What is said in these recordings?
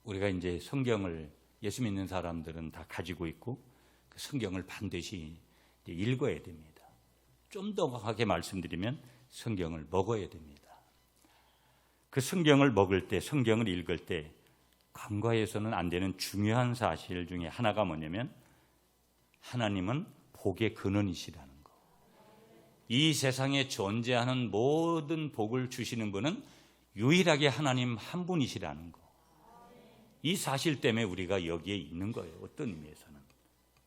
우리가 이제 성경을 예수 믿는 사람들은 다 가지고 있고 그 성경을 반드시 읽어야 됩니다. 좀 더 강하게 말씀드리면 성경을 먹어야 됩니다. 그 성경을 먹을 때, 성경을 읽을 때 간과해서는 안 되는 중요한 사실 중에 하나가 뭐냐면 하나님은 복의 근원이시라는 거. 이 세상에 존재하는 모든 복을 주시는 분은 유일하게 하나님 한 분이시라는 거. 이 사실 때문에 우리가 여기에 있는 거예요. 어떤 의미에서는.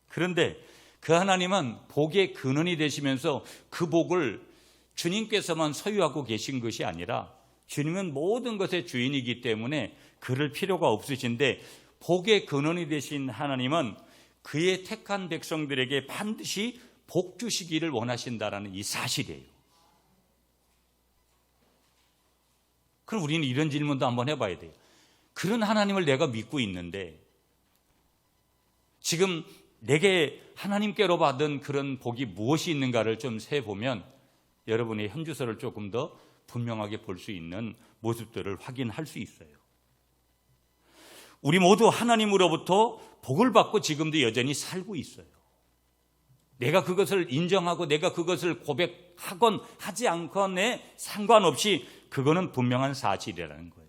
그런데 그 하나님은 복의 근원이 되시면서 그 복을 주님께서만 소유하고 계신 것이 아니라 주님은 모든 것의 주인이기 때문에 그럴 필요가 없으신데 복의 근원이 되신 하나님은 그의 택한 백성들에게 반드시 복 주시기를 원하신다라는 이 사실이에요. 그럼 우리는 이런 질문도 한번 해봐야 돼요. 그런 하나님을 내가 믿고 있는데 지금 내게 하나님께로 받은 그런 복이 무엇이 있는가를 좀 세보면 여러분의 현주소를 조금 더 분명하게 볼 수 있는 모습들을 확인할 수 있어요. 우리 모두 하나님으로부터 복을 받고 지금도 여전히 살고 있어요. 내가 그것을 인정하고 내가 그것을 고백하건 하지 않건에 상관없이 그거는 분명한 사실이라는 거예요.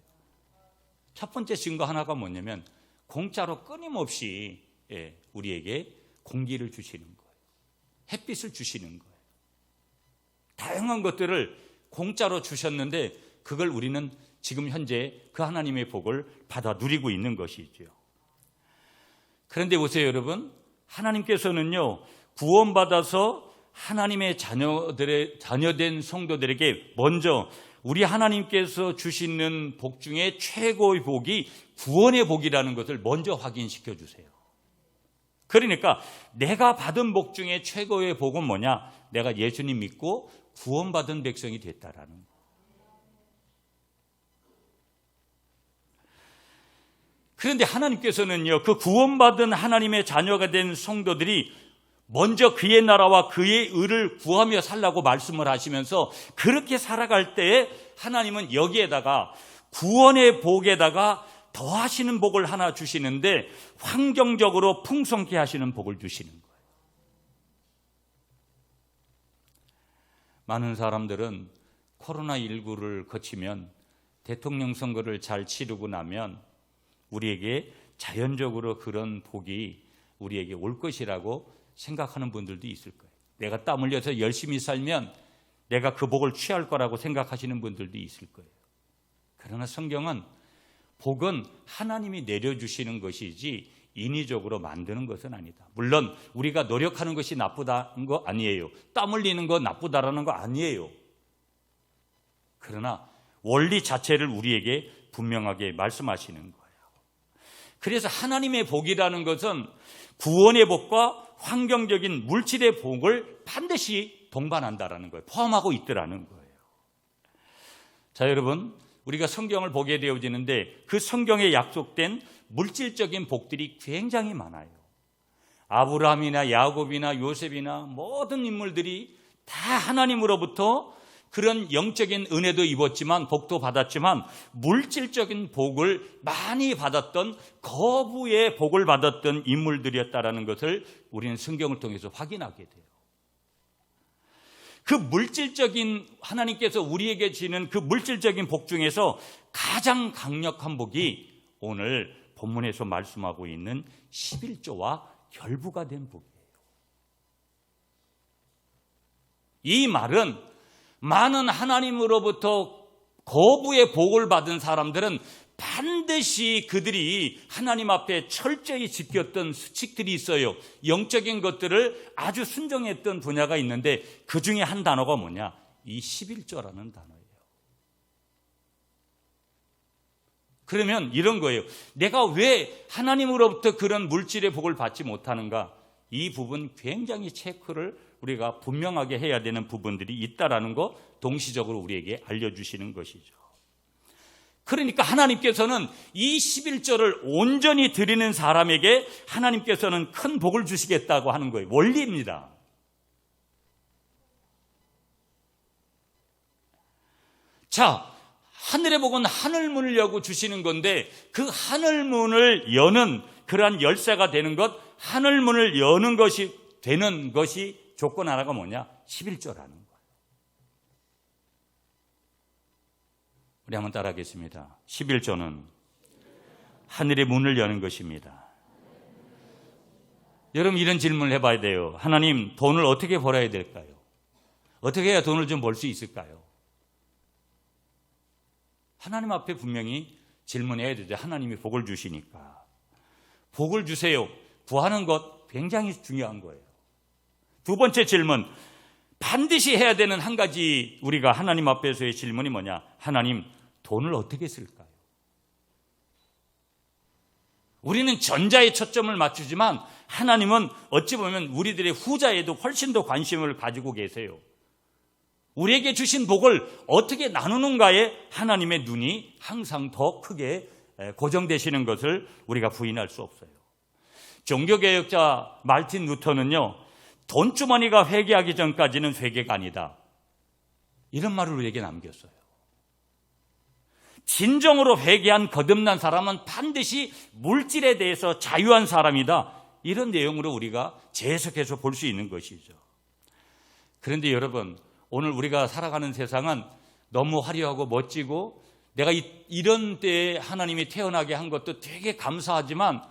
첫 번째 증거 하나가 뭐냐면 공짜로 끊임없이 우리에게 공기를 주시는 거예요. 햇빛을 주시는 거예요. 다양한 것들을 공짜로 주셨는데 그걸 우리는 지금 현재 그 하나님의 복을 받아 누리고 있는 것이죠. 그런데 보세요, 여러분. 하나님께서는요, 구원받아서 하나님의 자녀된 성도들에게 먼저 우리 하나님께서 주시는 복 중에 최고의 복이 구원의 복이라는 것을 먼저 확인시켜 주세요. 그러니까 내가 받은 복 중에 최고의 복은 뭐냐? 내가 예수님 믿고 구원받은 백성이 됐다라는 거예요. 그런데 하나님께서는요, 그 구원받은 하나님의 자녀가 된 성도들이 먼저 그의 나라와 그의 의를 구하며 살라고 말씀을 하시면서 그렇게 살아갈 때에 하나님은 여기에다가 구원의 복에다가 더하시는 복을 하나 주시는데 환경적으로 풍성케 하시는 복을 주시는 거예요. 많은 사람들은 코로나19를 거치면 대통령 선거를 잘 치르고 나면 우리에게 자연적으로 그런 복이 우리에게 올 것이라고 생각하는 분들도 있을 거예요. 내가 땀 흘려서 열심히 살면 내가 그 복을 취할 거라고 생각하시는 분들도 있을 거예요. 그러나 성경은 복은 하나님이 내려주시는 것이지 인위적으로 만드는 것은 아니다. 물론 우리가 노력하는 것이 나쁘다는 거 아니에요. 땀 흘리는 거 나쁘다라는 거 아니에요. 그러나 원리 자체를 우리에게 분명하게 말씀하시는 거예요. 그래서 하나님의 복이라는 것은 구원의 복과 환경적인 물질의 복을 반드시 동반한다라는 거예요. 포함하고 있더라는 거예요. 자, 여러분, 우리가 성경을 보게 되어지는데 그 성경에 약속된 물질적인 복들이 굉장히 많아요. 아브라함이나 야곱이나 요셉이나 모든 인물들이 다 하나님으로부터 그런 영적인 은혜도 입었지만 복도 받았지만 물질적인 복을 많이 받았던 거부의 복을 받았던 인물들이었다라는 것을 우리는 성경을 통해서 확인하게 돼요. 그 물질적인 하나님께서 우리에게 주시는 그 물질적인 복 중에서 가장 강력한 복이 오늘 본문에서 말씀하고 있는 11조와 결부가 된 복이에요. 이 말은 많은 하나님으로부터 거부의 복을 받은 사람들은 반드시 그들이 하나님 앞에 철저히 지켰던 수칙들이 있어요. 영적인 것들을 아주 순종했던 분야가 있는데 그 중에 한 단어가 뭐냐? 이 11조라는 단어예요. 그러면 이런 거예요. 내가 왜 하나님으로부터 그런 물질의 복을 받지 못하는가? 이 부분 굉장히 체크를 우리가 분명하게 해야 되는 부분들이 있다라는 거 동시적으로 우리에게 알려주시는 것이죠. 그러니까 하나님께서는 이 11조를 온전히 드리는 사람에게 하나님께서는 큰 복을 주시겠다고 하는 거예요. 원리입니다. 자, 하늘의 복은 하늘문을 여고 주시는 건데 그 하늘문을 여는 그러한 열쇠가 되는 것, 하늘문을 여는 것이 되는 것이 조건 하나가 뭐냐? 11조라는 거예요. 우리 한번 따라하겠습니다. 11조는 하늘의 문을 여는 것입니다. 여러분 이런 질문을 해봐야 돼요. 하나님, 돈을 어떻게 벌어야 될까요? 어떻게 해야 돈을 좀 벌 수 있을까요? 하나님 앞에 분명히 질문해야 되죠. 하나님이 복을 주시니까. 복을 주세요. 구하는 것 굉장히 중요한 거예요. 두 번째 질문, 반드시 해야 되는 한 가지 우리가 하나님 앞에서의 질문이 뭐냐? 하나님, 돈을 어떻게 쓸까요? 우리는 전자에 초점을 맞추지만 하나님은 어찌 보면 우리들의 후자에도 훨씬 더 관심을 가지고 계세요. 우리에게 주신 복을 어떻게 나누는가에 하나님의 눈이 항상 더 크게 고정되시는 것을 우리가 부인할 수 없어요. 종교개혁자 말틴 루터는요, 돈주머니가 회개하기 전까지는 회개가 아니다, 이런 말을 우리에게 남겼어요. 진정으로 회개한 거듭난 사람은 반드시 물질에 대해서 자유한 사람이다, 이런 내용으로 우리가 재해석해서 볼 수 있는 것이죠. 그런데 여러분, 오늘 우리가 살아가는 세상은 너무 화려하고 멋지고 내가 이런 때에 하나님이 태어나게 한 것도 되게 감사하지만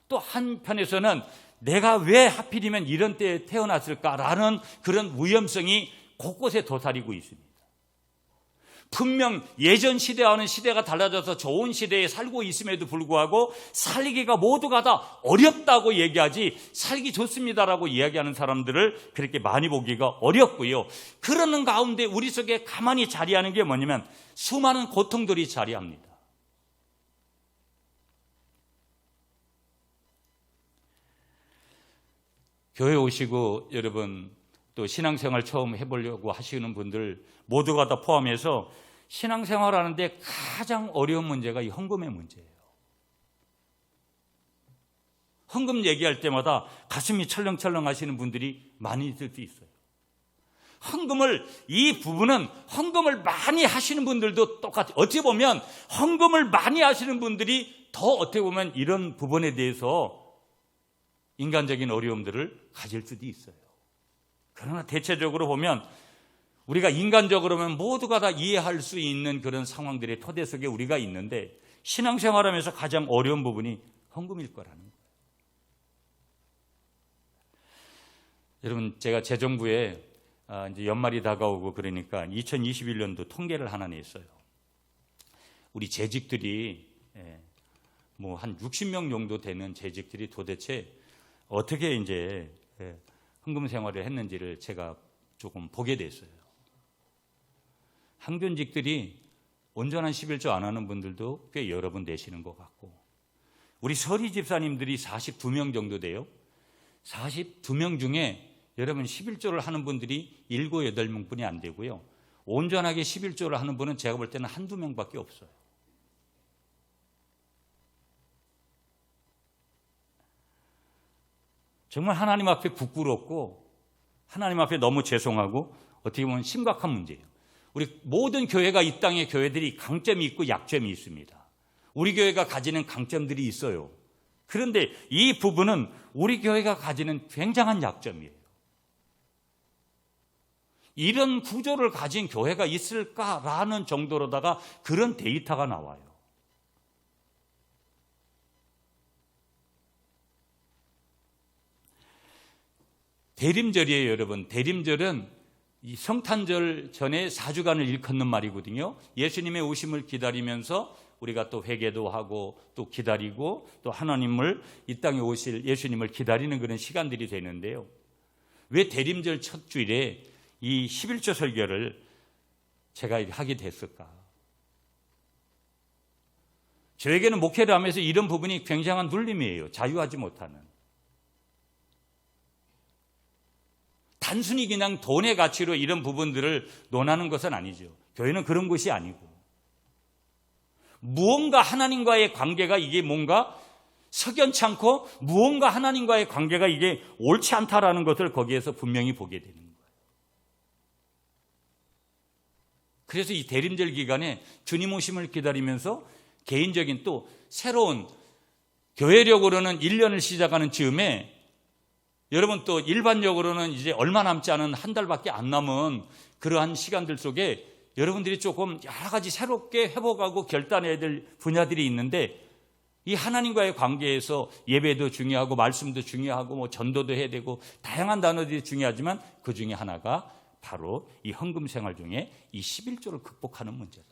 또 한편에서는 내가 왜 하필이면 이런 때에 태어났을까라는 그런 위험성이 곳곳에 도사리고 있습니다. 분명 예전 시대와는 시대가 달라져서 좋은 시대에 살고 있음에도 불구하고 살기가 모두가 다 어렵다고 얘기하지 살기 좋습니다라고 이야기하는 사람들을 그렇게 많이 보기가 어렵고요. 그러는 가운데 우리 속에 가만히 자리하는 게 뭐냐면 수많은 고통들이 자리합니다. 교회 오시고 여러분 또 신앙생활 처음 해보려고 하시는 분들 모두가 다 포함해서 신앙생활 하는데 가장 어려운 문제가 이 헌금의 문제예요. 헌금 얘기할 때마다 가슴이 철렁철렁 하시는 분들이 많이 있을 수 있어요. 이 부분은 헌금을 많이 하시는 분들도 똑같아요. 어찌 보면 헌금을 많이 하시는 분들이 더 어떻게 보면 이런 부분에 대해서 인간적인 어려움들을 가질 수도 있어요. 그러나 대체적으로 보면 우리가 인간적으로 보면 모두가 다 이해할 수 있는 그런 상황들의 토대 속에 우리가 있는데 신앙생활하면서 가장 어려운 부분이 헌금일 거라는 거예요. 여러분, 제가 재정부에 이제 연말이 다가오고 그러니까 2021년도 통계를 하나 냈어요. 우리 재직들이 뭐 한 60명 정도 되는 재직들이 도대체 어떻게 이제 헌금 생활을 했는지를 제가 조금 보게 됐어요. 항변직들이 온전한 11조 안 하는 분들도 꽤 여러 분 되시는 것 같고, 우리 서리 집사님들이 42명 정도 돼요. 42명 중에 여러분 11조를 하는 분들이 7, 8명뿐이 안 되고요. 온전하게 11조를 하는 분은 제가 볼 때는 한두 명밖에 없어요. 정말 하나님 앞에 부끄럽고 하나님 앞에 너무 죄송하고 어떻게 보면 심각한 문제예요. 우리 모든 교회가 이 땅의 교회들이 강점이 있고 약점이 있습니다. 우리 교회가 가지는 강점들이 있어요. 그런데 이 부분은 우리 교회가 가지는 굉장한 약점이에요. 이런 구조를 가진 교회가 있을까라는 정도로다가 그런 데이터가 나와요. 대림절이에요, 여러분. 대림절은 이 성탄절 전에 4주간을 일컫는 말이거든요. 예수님의 오심을 기다리면서 우리가 또 회개도 하고 또 기다리고 또 하나님을 이 땅에 오실 예수님을 기다리는 그런 시간들이 되는데요. 왜 대림절 첫 주일에 이 11조 설교를 제가 하게 됐을까? 저에게는 목회를 하면서 이런 부분이 굉장한 눌림이에요. 자유하지 못하는. 단순히 그냥 돈의 가치로 이런 부분들을 논하는 것은 아니죠. 교회는 그런 것이 아니고 무언가 하나님과의 관계가 이게 뭔가 석연치 않고 무언가 하나님과의 관계가 이게 옳지 않다라는 것을 거기에서 분명히 보게 되는 거예요. 그래서 이 대림절 기간에 주님 오심을 기다리면서 개인적인 또 새로운 교회력으로는 1년을 시작하는 즈음에 여러분 또 일반적으로는 이제 얼마 남지 않은 한 달밖에 안 남은 그러한 시간들 속에 여러분들이 조금 여러 가지 새롭게 회복하고 결단해야 될 분야들이 있는데 이 하나님과의 관계에서 예배도 중요하고 말씀도 중요하고 뭐 전도도 해야 되고 다양한 단어들이 중요하지만 그 중에 하나가 바로 이 헌금 생활 중에 이 11조를 극복하는 문제다.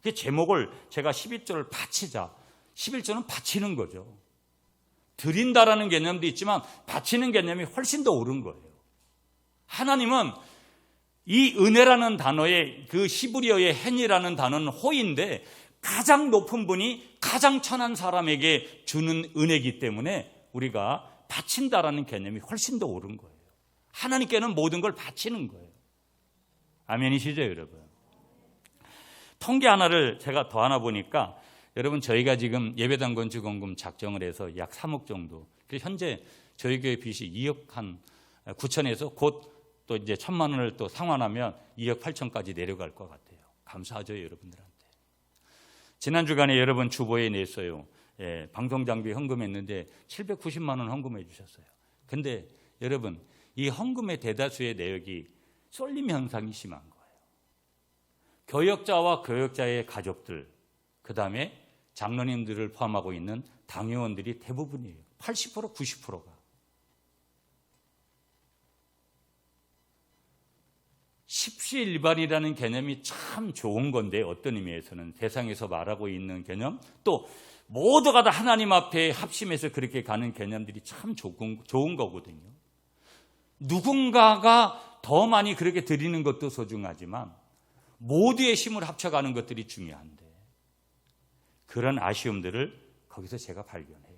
그 제목을 제가 11조를 바치자. 11조는 바치는 거죠. 드린다라는 개념도 있지만 바치는 개념이 훨씬 더 옳은 거예요. 하나님은 이 은혜라는 단어의 그 히브리어의 헨이라는 단어는 호인데 가장 높은 분이 가장 천한 사람에게 주는 은혜이기 때문에 우리가 바친다라는 개념이 훨씬 더 옳은 거예요. 하나님께는 모든 걸 바치는 거예요. 아멘이시죠, 여러분? 통계 하나를 제가 더 하나 보니까 여러분 저희가 지금 예배당 건축원금 작정을 해서 약 3억 정도. 현재 저희 교회 빚이 2억 한 9천에서 곧 또 이제 1,000만 원을 또 상환하면 2억 8천까지 내려갈 것 같아요. 감사하죠, 여러분들한테. 지난 주간에 여러분 주보에 냈어요. 예, 방송장비 헌금했는데 790만 원 헌금해 주셨어요. 근데 여러분 이 헌금의 대다수의 내역이 쏠림 현상이 심한 거예요. 교역자와 교역자의 가족들, 그 다음에 장로님들을 포함하고 있는 당회원들이 대부분이에요. 80%, 90%가. 십시일반이라는 개념이 참 좋은 건데 어떤 의미에서는 세상에서 말하고 있는 개념, 또 모두가 다 하나님 앞에 합심해서 그렇게 가는 개념들이 참 좋은 거거든요. 누군가가 더 많이 그렇게 드리는 것도 소중하지만 모두의 힘을 합쳐가는 것들이 중요한데 그런 아쉬움들을 거기서 제가 발견해요.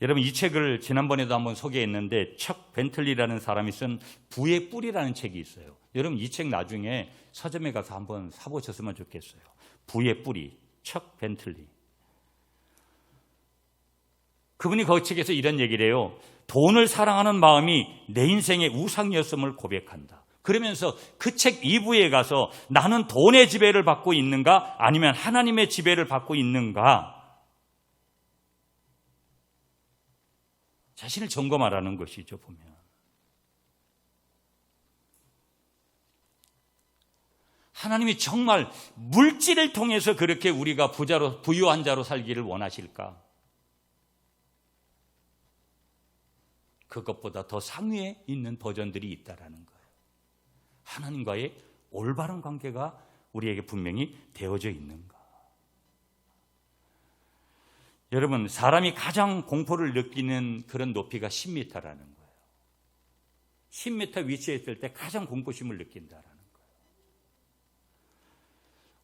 여러분 이 책을 지난번에도 한번 소개했는데 척 벤틀리라는 사람이 쓴 부의 뿌리라는 책이 있어요. 여러분 이 책 나중에 서점에 가서 한번 사보셨으면 좋겠어요. 부의 뿌리, 척 벤틀리. 그분이 그 책에서 이런 얘기를 해요. 돈을 사랑하는 마음이 내 인생의 우상이었음을 고백한다. 그러면서 그 책 2부에 가서 나는 돈의 지배를 받고 있는가 아니면 하나님의 지배를 받고 있는가 자신을 점검하라는 것이죠. 보면 하나님이 정말 물질을 통해서 그렇게 우리가 부유한 자로 살기를 원하실까? 그것보다 더 상위에 있는 버전들이 있다라는 거예요. 하나님과의 올바른 관계가 우리에게 분명히 되어져 있는가? 여러분, 사람이 가장 공포를 느끼는 그런 높이가 10m라는 거예요. 10m 위치에 있을 때 가장 공포심을 느낀다라는 거예요.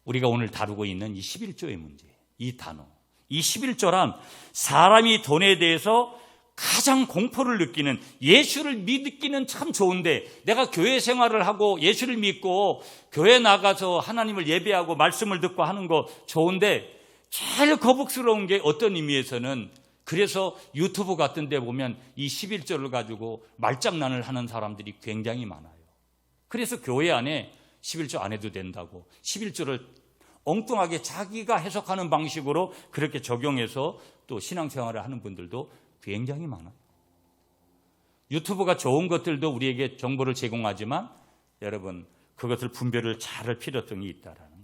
우리가 오늘 다루고 있는 이 11조의 문제, 이 단어, 이 11조란 사람이 돈에 대해서 가장 공포를 느끼는, 예수를 믿기는 참 좋은데 내가 교회 생활을 하고 예수를 믿고 교회 나가서 하나님을 예배하고 말씀을 듣고 하는 거 좋은데 제일 거북스러운 게 어떤 의미에서는 그래서 유튜브 같은 데 보면 이 11조를 가지고 말장난을 하는 사람들이 굉장히 많아요. 그래서 교회 안에 11조 안 해도 된다고 11조를 엉뚱하게 자기가 해석하는 방식으로 그렇게 적용해서 또 신앙생활을 하는 분들도 굉장히 많아요. 유튜브가 좋은 것들도 우리에게 정보를 제공하지만 여러분 그것을 분별을 잘할 필요성이 있다라는 거예요.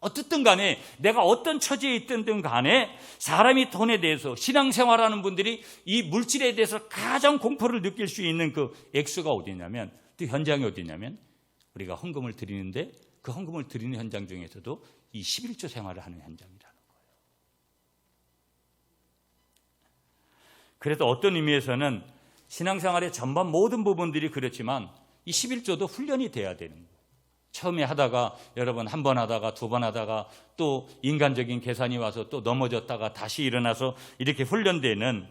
어떻든 간에 내가 어떤 처지에 있든 간에 사람이 돈에 대해서 신앙생활하는 분들이 이 물질에 대해서 가장 공포를 느낄 수 있는 그 액수가 어디냐면 또 현장이 어디냐면 우리가 헌금을 드리는데 그 헌금을 드리는 현장 중에서도 이 11조 생활을 하는 현장이라는 거예요. 그래서 어떤 의미에서는 신앙생활의 전반 모든 부분들이 그렇지만 이 11조도 훈련이 돼야 되는 거예요. 처음에 하다가 여러분 한 번 하다가 두 번 하다가 또 인간적인 계산이 와서 또 넘어졌다가 다시 일어나서 이렇게 훈련되는,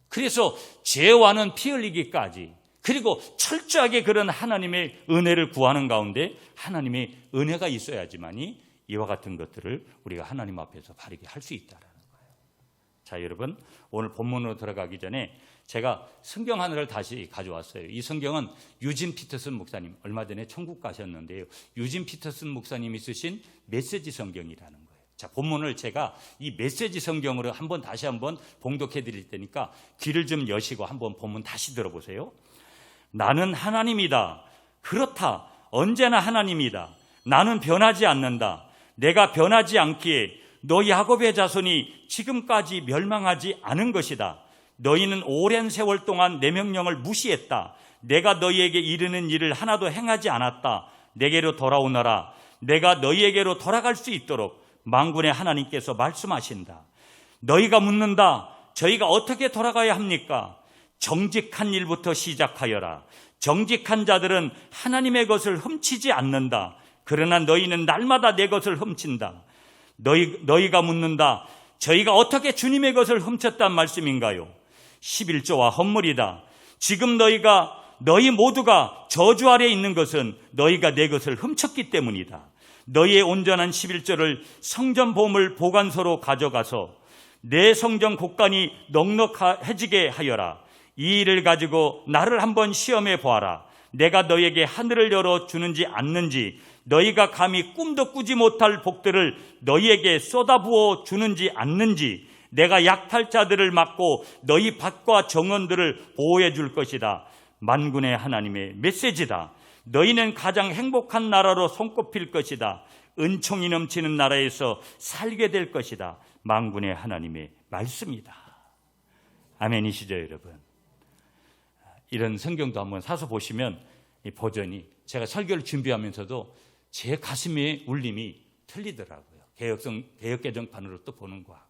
그래서 죄와는 피 흘리기까지 그리고 철저하게 그런 하나님의 은혜를 구하는 가운데 하나님의 은혜가 있어야지만이 이와 같은 것들을 우리가 하나님 앞에서 바르게 할 수 있다라는 거예요. 자, 여러분, 오늘 본문으로 들어가기 전에 제가 성경 하나를 다시 가져왔어요. 이 성경은 유진 피터슨 목사님, 얼마 전에 천국 가셨는데요. 유진 피터슨 목사님이 쓰신 메시지 성경이라는 거예요. 자, 본문을 제가 이 메시지 성경으로 다시 한번 봉독해 드릴 테니까 귀를 좀 여시고 한번 본문 다시 들어보세요. 나는 하나님이다. 그렇다. 언제나 하나님이다. 나는 변하지 않는다. 내가 변하지 않기에 너희 야곱의 자손이 지금까지 멸망하지 않은 것이다. 너희는 오랜 세월 동안 내 명령을 무시했다. 내가 너희에게 이르는 일을 하나도 행하지 않았다. 내게로 돌아오너라. 내가 너희에게로 돌아갈 수 있도록 만군의 하나님께서 말씀하신다. 너희가 묻는다. 저희가 어떻게 돌아가야 합니까? 정직한 일부터 시작하여라. 정직한 자들은 하나님의 것을 훔치지 않는다. 그러나 너희는 날마다 내 것을 훔친다. 너희가 묻는다. 저희가 어떻게 주님의 것을 훔쳤단 말씀인가요? 11조와 헌물이다. 지금 너희 모두가 저주 아래 있는 것은 너희가 내 것을 훔쳤기 때문이다. 너희의 온전한 11조를 성전 보물 보관소로 가져가서 내 성전 곳간이 넉넉해지게 하여라. 이 일을 가지고 나를 한번 시험해 보아라. 내가 너희에게 하늘을 열어 주는지 않는지, 너희가 감히 꿈도 꾸지 못할 복들을 너희에게 쏟아부어 주는지 않는지, 내가 약탈자들을 막고 너희 밭과 정원들을 보호해 줄 것이다. 만군의 하나님의 메시지다. 너희는 가장 행복한 나라로 손꼽힐 것이다. 은총이 넘치는 나라에서 살게 될 것이다. 만군의 하나님의 말씀이다. 아멘이시죠, 여러분? 이런 성경도 한번 사서 보시면 이 버전이 제가 설교를 준비하면서도 제 가슴의 울림이 틀리더라고요. 개역개정판으로 또 보는 거하고.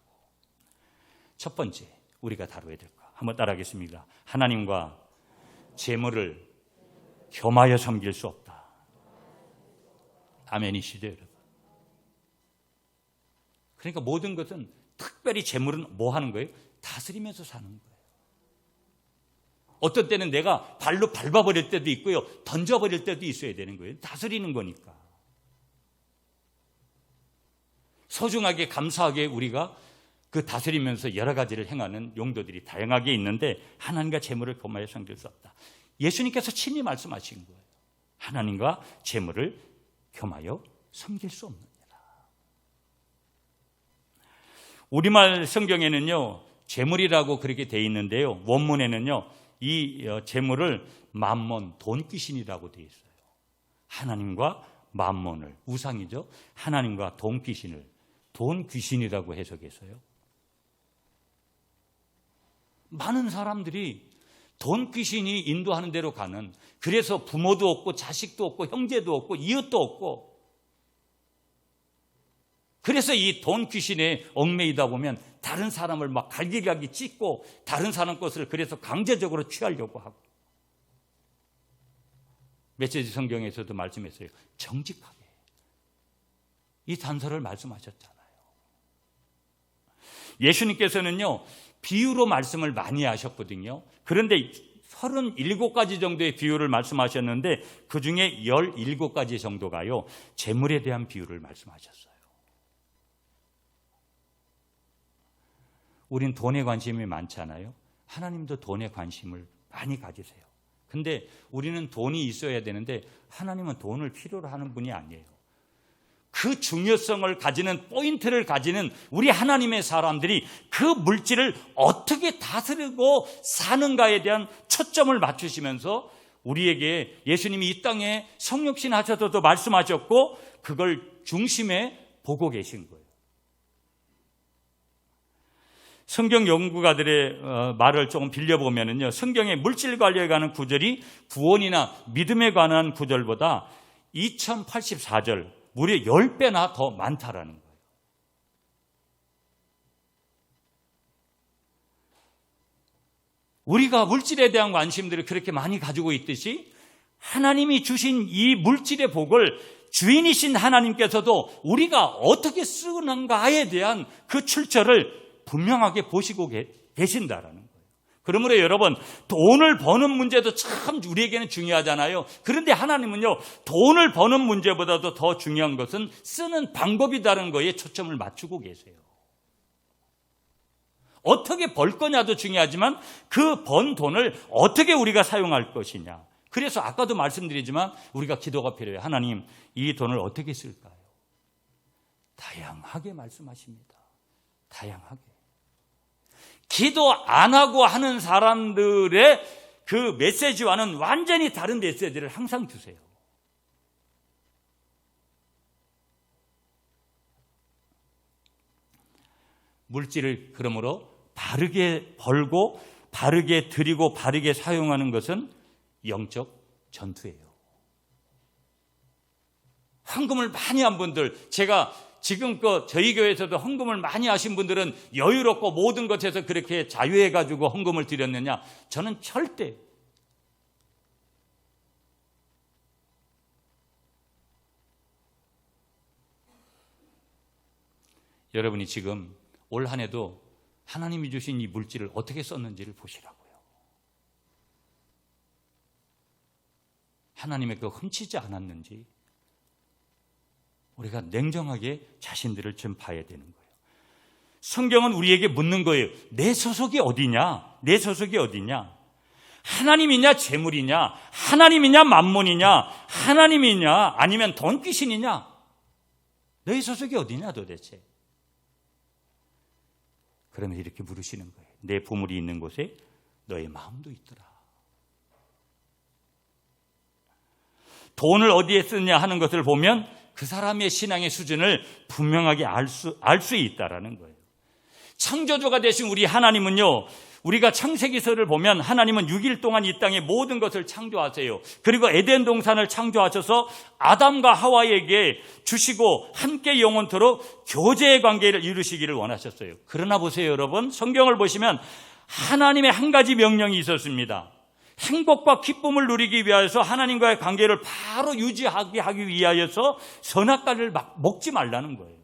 첫 번째, 우리가 다뤄야 될 거 한번 따라하겠습니다. 하나님과 재물을 겸하여 섬길 수 없다. 아멘이시죠, 여러분? 그러니까 모든 것은, 특별히 재물은 뭐 하는 거예요? 다스리면서 사는 거예요. 어떤 때는 내가 발로 밟아버릴 때도 있고요, 던져버릴 때도 있어야 되는 거예요. 다스리는 거니까. 소중하게 감사하게 우리가 그 다스리면서 여러 가지를 행하는 용도들이 다양하게 있는데, 하나님과 재물을 겸하여 섬길 수 없다. 예수님께서 친히 말씀하신 거예요. 하나님과 재물을 겸하여 섬길 수 없느니라. 우리말 성경에는요, 재물이라고 그렇게 돼 있는데요, 원문에는요, 이 재물을 맘몬, 돈귀신이라고 돼 있어요. 하나님과 맘몬을, 우상이죠. 하나님과 돈귀신을 돈귀신이라고 해석했어요. 많은 사람들이 돈귀신이 인도하는 대로 가는, 그래서 부모도 없고 자식도 없고 형제도 없고 이웃도 없고, 그래서 이 돈귀신에 얽매이다 보면 다른 사람을 막 갈기갈기 찢고 다른 사람 것을 그래서 강제적으로 취하려고 하고. 메시지 성경에서도 말씀했어요. 정직하게. 이 단서를 말씀하셨잖아요. 예수님께서는요, 비유로 말씀을 많이 하셨거든요. 그런데 37가지 정도의 비유를 말씀하셨는데 그 중에 17가지 정도가요, 재물에 대한 비유를 말씀하셨어요. 우린 돈에 관심이 많잖아요. 하나님도 돈에 관심을 많이 가지세요. 근데 우리는 돈이 있어야 되는데 하나님은 돈을 필요로 하는 분이 아니에요. 그 중요성을 가지는, 포인트를 가지는 우리 하나님의 사람들이 그 물질을 어떻게 다스리고 사는가에 대한 초점을 맞추시면서 우리에게 예수님이 이 땅에 성육신 하셔서도 말씀하셨고 그걸 중심에 보고 계신 거예요. 성경 연구가들의 말을 조금 빌려보면요, 성경의 물질 관리에 관한 구절이 구원이나 믿음에 관한 구절보다 2084절, 무려 10배나 더 많다라는 거예요. 우리가 물질에 대한 관심들을 그렇게 많이 가지고 있듯이 하나님이 주신 이 물질의 복을 주인이신 하나님께서도 우리가 어떻게 쓰는가에 대한 그 출처를 분명하게 보시고 계신다라는 거예요. 그러므로 여러분, 돈을 버는 문제도 참 우리에게는 중요하잖아요. 그런데 하나님은요, 돈을 버는 문제보다도 더 중요한 것은 쓰는 방법이라는 거에 초점을 맞추고 계세요. 어떻게 벌 거냐도 중요하지만 그 번 돈을 어떻게 우리가 사용할 것이냐. 그래서 아까도 말씀드리지만 우리가 기도가 필요해요. 하나님, 이 돈을 어떻게 쓸까요? 다양하게 말씀하십니다. 다양하게. 기도 안 하고 하는 사람들의 그 메시지와는 완전히 다른 메시지를 항상 주세요. 물질을 그러므로 바르게 벌고 바르게 드리고 바르게 사용하는 것은 영적 전투예요. 헌금을 많이 한 분들, 제가 지금껏 저희 교회에서도 헌금을 많이 하신 분들은 여유롭고 모든 것에서 그렇게 자유해가지고 헌금을 드렸느냐? 저는 절대. 여러분이 지금 올 한 해도 하나님이 주신 이 물질을 어떻게 썼는지를 보시라고요. 하나님의 그 훔치지 않았는지 우리가 냉정하게 자신들을 좀 봐야 되는 거예요. 성경은 우리에게 묻는 거예요. 내 소속이 어디냐? 내 소속이 어디냐? 하나님이냐 재물이냐? 하나님이냐 만몬이냐? 하나님이냐 아니면 돈 귀신이냐? 너의 소속이 어디냐 도대체? 그러면 이렇게 물으시는 거예요. 내 보물이 있는 곳에 너의 마음도 있더라. 돈을 어디에 쓰느냐 하는 것을 보면 그 사람의 신앙의 수준을 분명하게 알 수 있다라는 거예요. 창조주가 되신 우리 하나님은요, 우리가 창세기서를 보면 하나님은 6일 동안 이 땅의 모든 것을 창조하세요. 그리고 에덴 동산을 창조하셔서 아담과 하와에게 주시고 함께 영원토록 교제의 관계를 이루시기를 원하셨어요. 그러나 보세요, 여러분. 성경을 보시면 하나님의 한 가지 명령이 있었습니다. 행복과 기쁨을 누리기 위하여서 하나님과의 관계를 바로 유지하게 하기 위하여서 선악과를 먹지 말라는 거예요.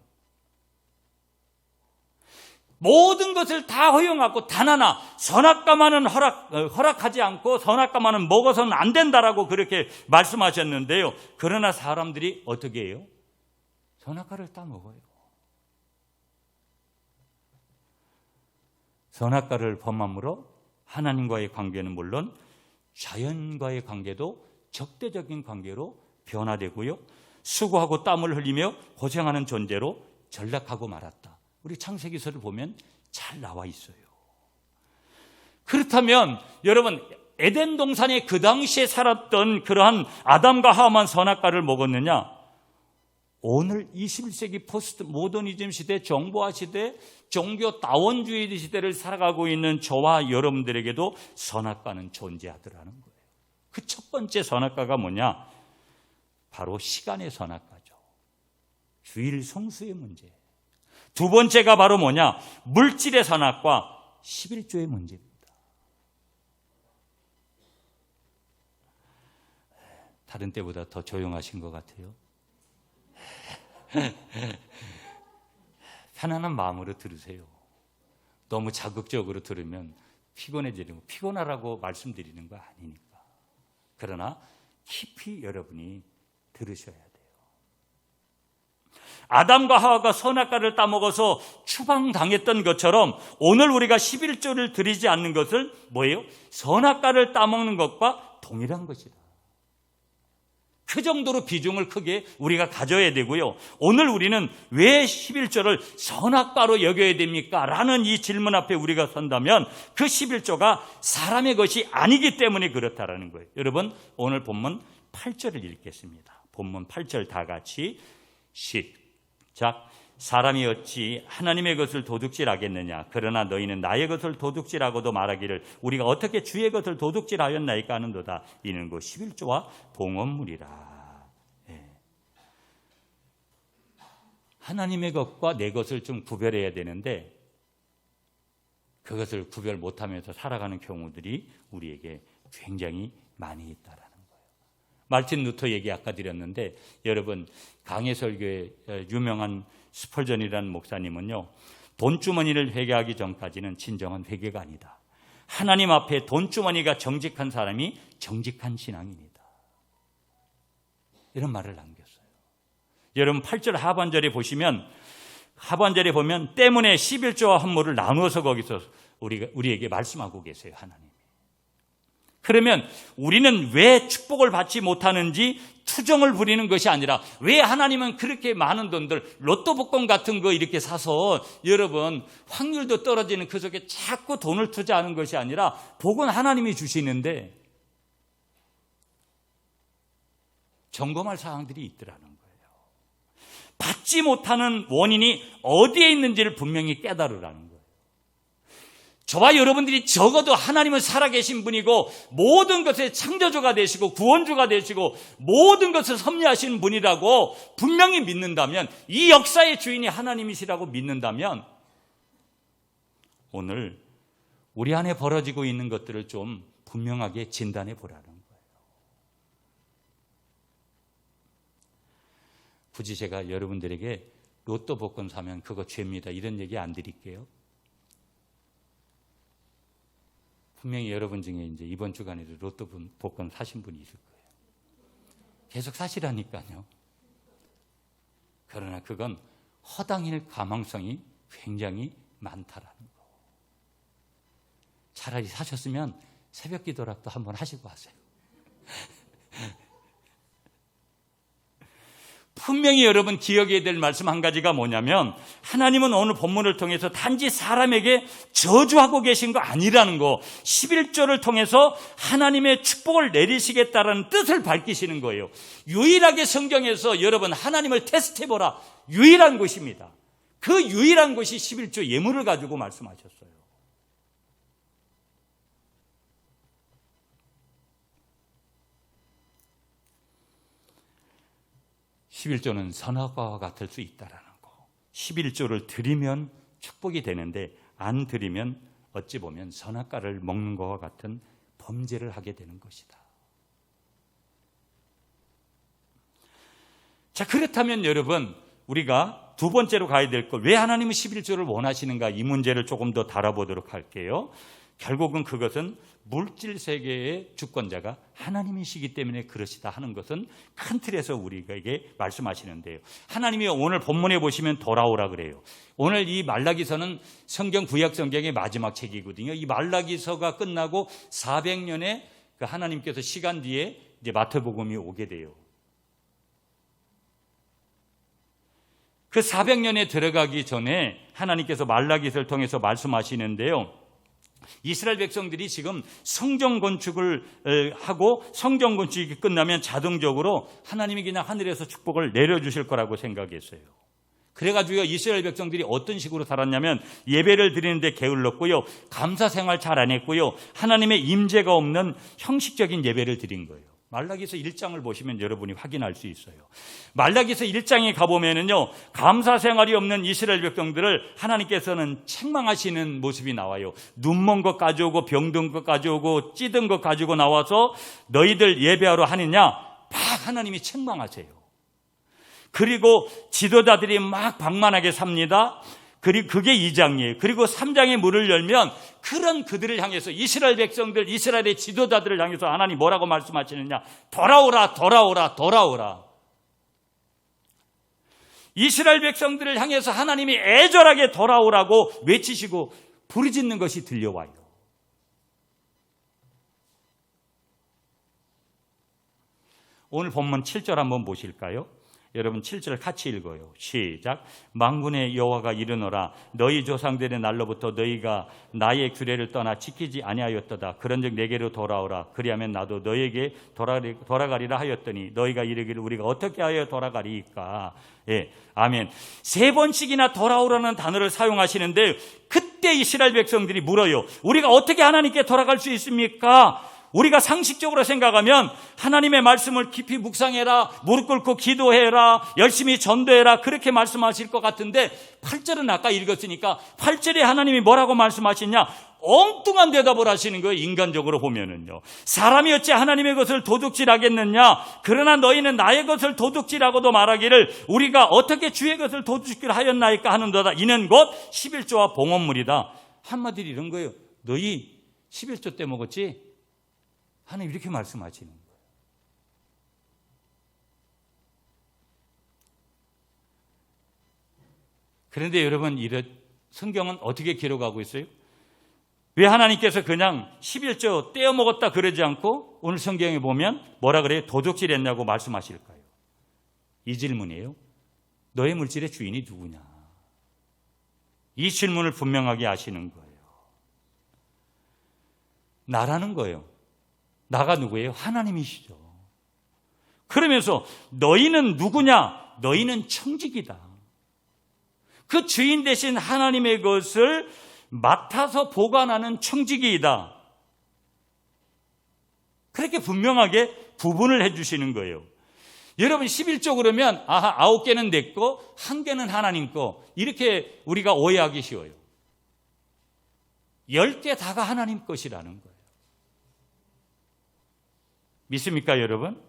모든 것을 다 허용하고 단 하나 선악과만은 허락하지 않고 선악과만은 먹어서는 안 된다라고 그렇게 말씀하셨는데요. 그러나 사람들이 어떻게 해요? 선악과를 따먹어요. 선악과를 범함으로 하나님과의 관계는 물론 자연과의 관계도 적대적인 관계로 변화되고요. 수고하고 땀을 흘리며 고생하는 존재로 전락하고 말았다. 우리 창세기서를 보면 잘 나와 있어요. 그렇다면 여러분, 에덴 동산에 그 당시에 살았던 그러한 아담과 하와만 선악과를 먹었느냐? 오늘 21세기 포스트 모더니즘 시대, 정보화 시대, 종교 다원주의 시대를 살아가고 있는 저와 여러분들에게도 선악과는 존재하더라는 거예요. 그 첫 번째 선악과가 뭐냐? 바로 시간의 선악과죠. 주일 성수의 문제. 두 번째가 바로 뭐냐? 물질의 선악과 11조의 문제입니다. 다른 때보다 더 조용하신 것 같아요. 편안한 마음으로 들으세요. 너무 자극적으로 들으면 피곤해지고 피곤하라고 말씀드리는 거 아니니까. 그러나 깊이 여러분이 들으셔야 돼요. 아담과 하와가 선악과를 따먹어서 추방당했던 것처럼 오늘 우리가 11조를 드리지 않는 것을 뭐예요? 선악과를 따먹는 것과 동일한 것이다. 그 정도로 비중을 크게 우리가 가져야 되고요. 오늘 우리는 왜 11조를 선악과로 여겨야 됩니까? 라는 이 질문 앞에 우리가 선다면 그 11조가 사람의 것이 아니기 때문에 그렇다라는 거예요. 여러분, 오늘 본문 8절을 읽겠습니다. 본문 8절 다 같이 시작. 사람이 어찌 하나님의 것을 도둑질하겠느냐? 그러나 너희는 나의 것을 도둑질하고도 말하기를 우리가 어떻게 주의 것을 도둑질하였나이까 하는도다. 이는 곧 11조와 봉헌물이라. 네. 하나님의 것과 내 것을 좀 구별해야 되는데 그것을 구별 못하면서 살아가는 경우들이 우리에게 굉장히 많이 있다라는 거예요. 말틴 루터 얘기 아까 드렸는데 여러분, 강해설교의 유명한 스펄전이라는 목사님은요, 돈주머니를 회개하기 전까지는 진정한 회개가 아니다. 하나님 앞에 돈주머니가 정직한 사람이 정직한 신앙인이다. 이런 말을 남겼어요. 여러분 8절 하반절에 보시면 하반절에 보면 때문에 11조와 헌물을 나누어서 거기서 우리에게 말씀하고 계세요, 하나님. 그러면 우리는 왜 축복을 받지 못하는지 투정을 부리는 것이 아니라 왜 하나님은 그렇게 많은 돈들 로또 복권 같은 거 이렇게 사서 여러분 확률도 떨어지는 그 속에 자꾸 돈을 투자하는 것이 아니라 복은 하나님이 주시는데 점검할 사항들이 있더라는 거예요. 받지 못하는 원인이 어디에 있는지를 분명히 깨달으라는 거예요. 저와 여러분들이 적어도 하나님은 살아계신 분이고 모든 것의 창조주가 되시고 구원주가 되시고 모든 것을 섭리하시는 분이라고 분명히 믿는다면, 이 역사의 주인이 하나님이시라고 믿는다면 오늘 우리 안에 벌어지고 있는 것들을 좀 분명하게 진단해 보라는 거예요. 굳이 제가 여러분들에게 로또 복권 사면 그거 죄입니다 이런 얘기 안 드릴게요. 분명히 여러분 중에 이제 이번 주간에도 로또 복권 사신 분이 있을 거예요. 계속 사시라니까요. 그러나 그건 허당일 가망성이 굉장히 많다라는 거. 차라리 사셨으면 새벽 기도라도 한번 하시고 하세요. 분명히 여러분 기억해야 될 말씀 한 가지가 뭐냐면, 하나님은 오늘 본문을 통해서 단지 사람에게 저주하고 계신 거 아니라는 거, 11조를 통해서 하나님의 축복을 내리시겠다라는 뜻을 밝히시는 거예요. 유일하게 성경에서 여러분 하나님을 테스트해보라, 유일한 것입니다. 그 유일한 것이 11조 예물을 가지고 말씀하셨어요. 11조는 선악과와 같을 수 있다라는 거. 11조를 드리면 축복이 되는데 안 드리면 어찌 보면 선악과를 먹는 것과 같은 범죄를 하게 되는 것이다. 자, 그렇다면 여러분, 우리가 두 번째로 가야 될 것, 왜 하나님은 11조를 원하시는가, 이 문제를 조금 더 다뤄보도록 할게요. 결국은 그것은 물질 세계의 주권자가 하나님이시기 때문에 그러시다 하는 것은 큰 틀에서 우리에게 말씀하시는데요. 하나님이 오늘 본문에 보시면 돌아오라 그래요. 오늘 이 말라기서는 성경 구약 성경의 마지막 책이거든요. 이 말라기서가 끝나고 400년에 그 하나님께서 시간 뒤에 이제 마태복음이 오게 돼요. 그 400년에 들어가기 전에 하나님께서 말라기서를 통해서 말씀하시는데요. 이스라엘 백성들이 지금 성전 건축을 하고 성전 건축이 끝나면 자동적으로 하나님이 그냥 하늘에서 축복을 내려주실 거라고 생각했어요. 그래가지고 이스라엘 백성들이 어떤 식으로 살았냐면, 예배를 드리는데 게을렀고요, 감사 생활 잘 안 했고요, 하나님의 임재가 없는 형식적인 예배를 드린 거예요. 말라기서 1장을 보시면 여러분이 확인할 수 있어요. 말라기서 1장에 가보면은요, 감사 생활이 없는 이스라엘 백성들을 하나님께서는 책망하시는 모습이 나와요. 눈먼 것 가져오고 병든 것 가져오고 찌든 것 가지고 나와서 너희들 예배하러 하느냐, 막 하나님이 책망하세요. 그리고 지도자들이 막 방만하게 삽니다. 그리고 그게 2장이에요. 그리고 3장의 문을 열면 그런 그들을 향해서, 이스라엘 백성들, 이스라엘의 지도자들을 향해서 하나님 뭐라고 말씀하시느냐, 돌아오라, 돌아오라, 돌아오라. 이스라엘 백성들을 향해서 하나님이 애절하게 돌아오라고 외치시고 부르짖는 것이 들려와요. 오늘 본문 7절 한번 보실까요? 여러분 7절 같이 읽어요. 시작. 만군의 여호와가 이르노라, 너희 조상들의 날로부터 너희가 나의 규례를 떠나 지키지 아니하였도다. 그런즉 내게로 돌아오라. 그리하면 나도 너희에게 돌아가리라 하였더니 너희가 이르기를 우리가 어떻게 하여 돌아가리이까. 예, 아멘. 3번씩이나 돌아오라는 단어를 사용하시는데, 그때 이스라엘 백성들이 물어요. 우리가 어떻게 하나님께 돌아갈 수 있습니까? 우리가 상식적으로 생각하면 하나님의 말씀을 깊이 묵상해라, 무릎 꿇고 기도해라, 열심히 전도해라, 그렇게 말씀하실 것 같은데 8절은 아까 읽었으니까 8절에 하나님이 뭐라고 말씀하시냐, 엉뚱한 대답을 하시는 거예요. 인간적으로 보면은요, 사람이 어찌 하나님의 것을 도둑질하겠느냐, 그러나 너희는 나의 것을 도둑질하고도 말하기를 우리가 어떻게 주의 것을 도둑질하였나이까 하는도다. 이는 곧 11조와 봉헌물이다. 한마디로 이런 거예요. 너희 11조 때 먹었지? 하나님 이렇게 말씀하시는 거예요. 그런데 여러분, 성경은 어떻게 기록하고 있어요? 왜 하나님께서 그냥 11조 떼어 먹었다 그러지 않고 오늘 성경에 보면 뭐라 그래요? 도둑질했냐고 말씀하실까요? 이 질문이에요. 너의 물질의 주인이 누구냐? 이 질문을 분명하게 하시는 거예요. 나라는 거예요. 나가 누구예요? 하나님이시죠. 그러면서 너희는 누구냐? 너희는 청직이다. 그 주인 대신 하나님의 것을 맡아서 보관하는 청지기이다. 그렇게 분명하게 구분을 해주시는 거예요. 여러분 11조 그러면 9개는 내 거, 1개는 하나님 거, 이렇게 우리가 오해하기 쉬워요. 10개 다가 하나님 것이라는 거예요. 믿습니까 여러분?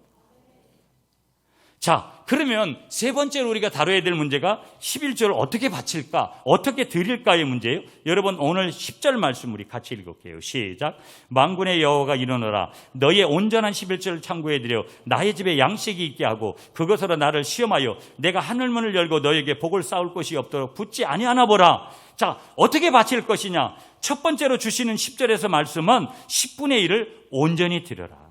자, 그러면 세 번째로 우리가 다뤄야 될 문제가 11조를 어떻게 바칠까, 어떻게 드릴까의 문제예요. 여러분 오늘 10절 말씀 우리 같이 읽을게요. 시작. 만군의 여호와가 이르노라. 너희의 온전한 11조를 창고해드려 나의 집에 양식이 있게 하고 그것으로 나를 시험하여 내가 하늘문을 열고 너에게 복을 쌓을 것이 없도록 붙지 아니하나 보라. 자, 어떻게 바칠 것이냐. 첫 번째로 주시는 10절에서 말씀은 10분의 1을 온전히 드려라.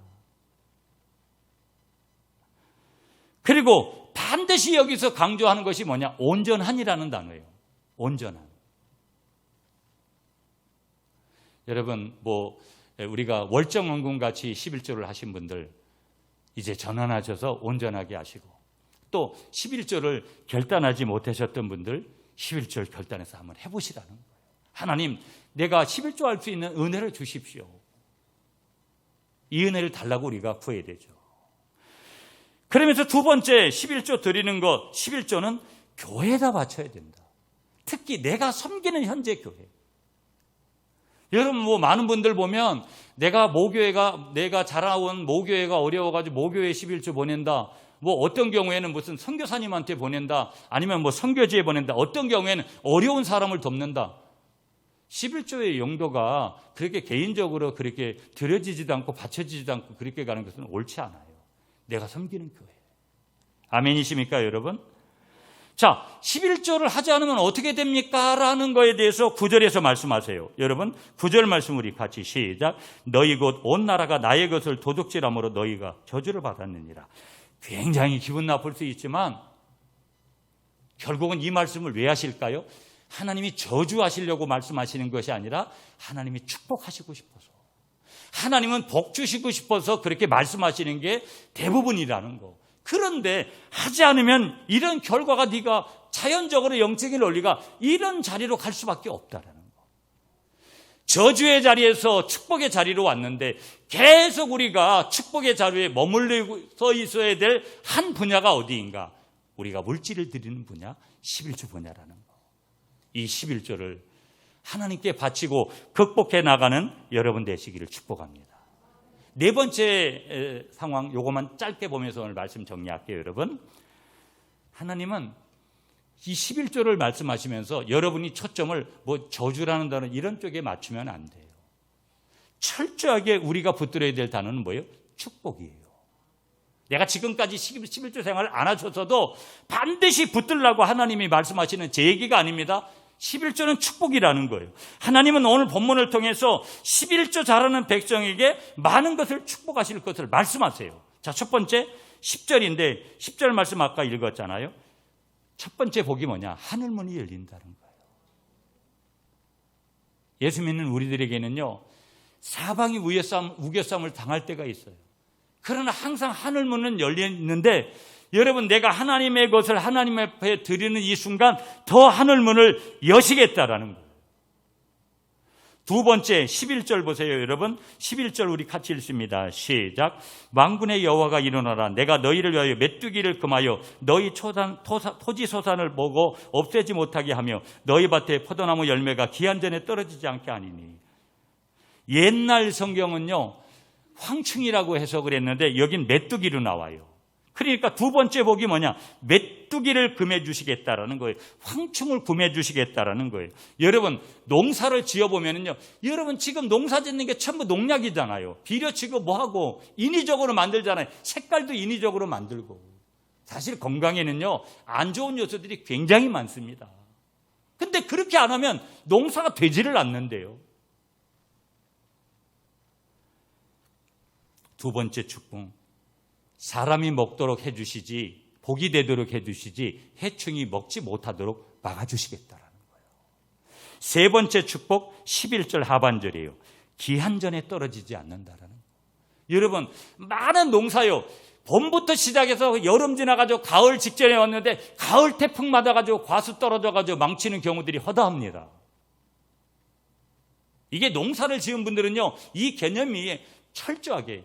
그리고 반드시 여기서 강조하는 것이 뭐냐? 온전한이라는 단어예요. 온전한. 여러분, 우리가 월정원금 같이 11조를 하신 분들 이제 전환하셔서 온전하게 하시고, 또 11조를 결단하지 못하셨던 분들 11조를 결단해서 한번 해보시라는 거예요. 하나님, 내가 11조 할 수 있는 은혜를 주십시오. 이 은혜를 달라고 우리가 구해야 되죠. 그러면서 두 번째 11조 드리는 것, 11조는 교회에다 바쳐야 된다. 특히 내가 섬기는 현재 교회. 여러분 많은 분들 보면 내가 자라온 모교회가 어려워가지고 모교회 11조 보낸다. 어떤 경우에는 무슨 선교사님한테 보낸다. 아니면 선교지에 보낸다. 어떤 경우에는 어려운 사람을 돕는다. 11조의 용도가 그렇게 개인적으로 그렇게 드려지지도 않고 바쳐지지도 않고 그렇게 가는 것은 옳지 않아요. 내가 섬기는 교회. 아멘이십니까 여러분? 자, 11조를 하지 않으면 어떻게 됩니까? 라는 거에 대해서 9절에서 말씀하세요. 여러분 9절 말씀 우리 같이 시작. 너희 곧 온 나라가 나의 것을 도둑질함으로 너희가 저주를 받았느니라. 굉장히 기분 나쁠 수 있지만 결국은 이 말씀을 왜 하실까요? 하나님이 저주하시려고 말씀하시는 것이 아니라 하나님이 축복하시고 싶어서, 하나님은 복 주시고 싶어서 그렇게 말씀하시는 게 대부분이라는 거. 그런데 하지 않으면 이런 결과가 네가 자연적으로 영적인 원리가 이런 자리로 갈 수밖에 없다라는 거. 저주의 자리에서 축복의 자리로 왔는데 계속 우리가 축복의 자리에 머물러 있어야 될 한 분야가 어디인가? 우리가 물질을 드리는 분야, 11조 분야라는 거. 이 11조를 하나님께 바치고 극복해 나가는 여러분 되시기를 축복합니다. 네 번째 상황, 요것만 짧게 보면서 오늘 말씀 정리할게요, 여러분. 하나님은 이 11조를 말씀하시면서 여러분이 초점을 저주라는 단어 이런 쪽에 맞추면 안 돼요. 철저하게 우리가 붙들어야 될 단어는 뭐예요? 축복이에요. 내가 지금까지 11조 생활을 안 하셔서도 반드시 붙들라고 하나님이 말씀하시는 제 얘기가 아닙니다. 11조는 축복이라는 거예요. 하나님은 오늘 본문을 통해서 11조 잘하는 백성에게 많은 것을 축복하실 것을 말씀하세요. 자, 첫 번째 10절인데 10절 말씀 아까 읽었잖아요. 첫 번째 복이 뭐냐? 하늘문이 열린다는 거예요. 예수 믿는 우리들에게는요, 사방이 우겨싸움을 당할 때가 있어요. 그러나 항상 하늘문은 열리는데 여러분, 내가 하나님의 것을 하나님 앞에 드리는 이 순간 더 하늘문을 여시겠다라는 거예요. 두 번째 11절 보세요, 여러분. 11절 우리 같이 읽습니다. 시작. 만군의 여호와가 이르노라. 내가 너희를 위하여 메뚜기를 금하여 너희 토지 소산을 보고 없애지 못하게 하며 너희 밭에 포도나무 열매가 기한 전에 떨어지지 않게 하니니. 옛날 성경은요, 황충이라고 해석을 했는데 여긴 메뚜기로 나와요. 그러니까 두 번째 복이 뭐냐? 메뚜기를 금해 주시겠다라는 거예요. 황충을 금해 주시겠다라는 거예요. 여러분, 농사를 지어보면요, 여러분 지금 농사 짓는 게 전부 농약이잖아요. 비료치고 뭐하고 인위적으로 만들잖아요. 색깔도 인위적으로 만들고. 사실 건강에는요, 안 좋은 요소들이 굉장히 많습니다. 근데 그렇게 안 하면 농사가 되지를 않는데요. 두 번째 축복, 사람이 먹도록 해주시지, 복이 되도록 해주시지 해충이 먹지 못하도록 막아주시겠다라는 거예요. 세 번째 축복 11절 하반절이에요. 기한전에 떨어지지 않는다라는 거예요. 여러분, 많은 농사요, 봄부터 시작해서 여름 지나가지고 가을 직전에 왔는데 가을 태풍 맞아가지고 과수 떨어져가지고 망치는 경우들이 허다합니다. 이게 농사를 지은 분들은요, 이 개념이 철저하게,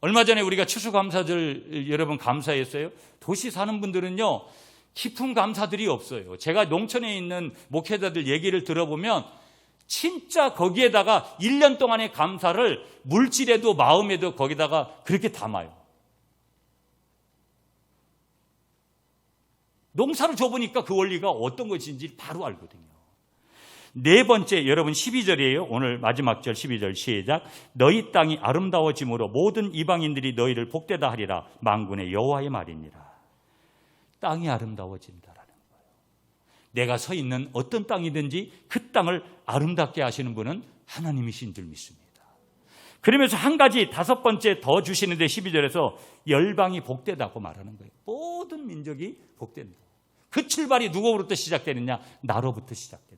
얼마 전에 우리가 추수감사절 여러분 감사했어요. 도시 사는 분들은요, 깊은 감사들이 없어요. 제가 농촌에 있는 목회자들 얘기를 들어보면 진짜 거기에다가 1년 동안의 감사를 물질에도 마음에도 거기다가 그렇게 담아요. 농사를 줘보니까 그 원리가 어떤 것인지 바로 알거든요. 네 번째, 여러분 12절이에요. 오늘 마지막 절 12절 시작. 너희 땅이 아름다워짐으로 모든 이방인들이 너희를 복되다 하리라. 만군의 여호와의 말이니라. 땅이 아름다워진다라는 거예요. 내가 서 있는 어떤 땅이든지 그 땅을 아름답게 하시는 분은 하나님이신 줄 믿습니다. 그러면서 한 가지 다섯 번째 더 주시는데 12절에서 열방이 복되다고 말하는 거예요. 모든 민족이 복된다. 그 출발이 누구로부터 시작되느냐? 나로부터 시작된다.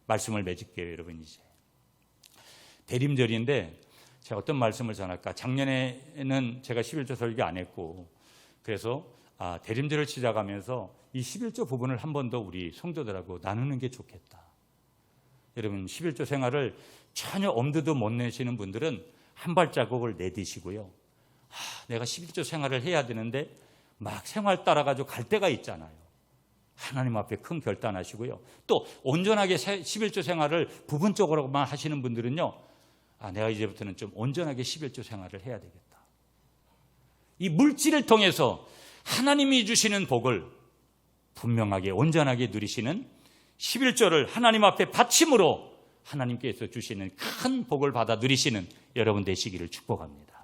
말씀을 맺을게요, 여러분. 이제 대림절인데 제가 어떤 말씀을 전할까? 작년에는 제가 11조 설교 안 했고, 그래서 대림절을 시작하면서 이 11조 부분을 한 번 더 우리 성도들하고 나누는 게 좋겠다. 여러분, 11조 생활을 전혀 엄두도 못 내시는 분들은 한 발자국을 내디시고요. 내가 11조 생활을 해야 되는데 막 생활 따라가지고 갈 때가 있잖아요. 하나님 앞에 큰 결단하시고요. 또 온전하게 11조 생활을 부분적으로만 하시는 분들은요, 내가 이제부터는 좀 온전하게 11조 생활을 해야 되겠다. 이 물질을 통해서 하나님이 주시는 복을 분명하게 온전하게 누리시는 11조를 하나님 앞에 바침으로 하나님께서 주시는 큰 복을 받아 누리시는 여러분 되시기를 축복합니다.